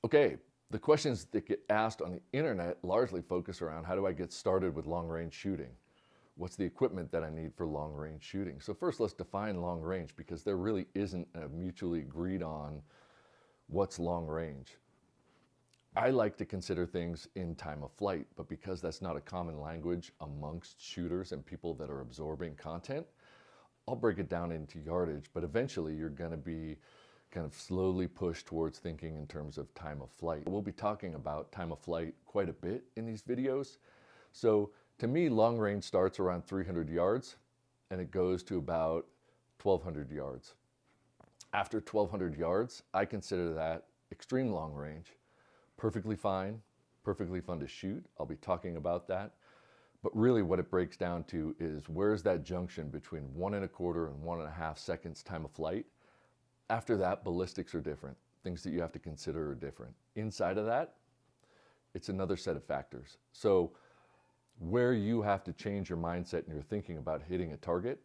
Okay, the questions that get asked on the internet largely focus around how do I get started with long range shooting? What's the equipment that I need for long range shooting? So first let's define long range, because there really isn't a mutually agreed on what's long range. I like to consider things in time of flight, but because that's not a common language amongst shooters and people that are absorbing content, I'll break it down into yardage, but eventually you're going to be kind of slowly pushed towards thinking in terms of time of flight. We'll be talking about time of flight quite a bit in these videos. So to me, long range starts around 300 yards and it goes to about 1,200 yards. After 1,200 yards, I consider that extreme long range. Perfectly fine, perfectly fun to shoot. I'll be talking about that. But really what it breaks down to is where's that junction between 1.25 and 1.5 seconds time of flight. After that, ballistics are different. Things that you have to consider are different. Inside of that, it's another set of factors. So where you have to change your mindset and you're thinking about hitting a target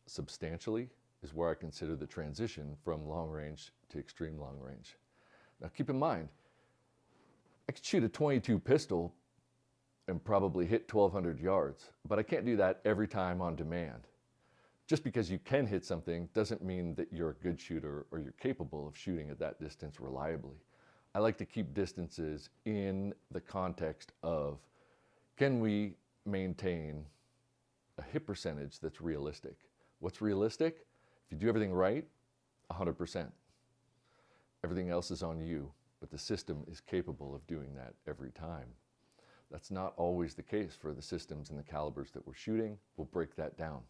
substantially is where I consider the transition from long range to extreme long range. Now keep in mind, I could shoot a .22 pistol and probably hit 1,200 yards, but I can't do that every time on demand. Just because you can hit something doesn't mean that you're a good shooter or you're capable of shooting at that distance reliably. I like to keep distances in the context of, can we maintain a hit percentage that's realistic? What's realistic? If you do everything right, 100%. Everything else is on you, but the system is capable of doing that every time. That's not always the case for the systems and the calibers that we're shooting. We'll break that down.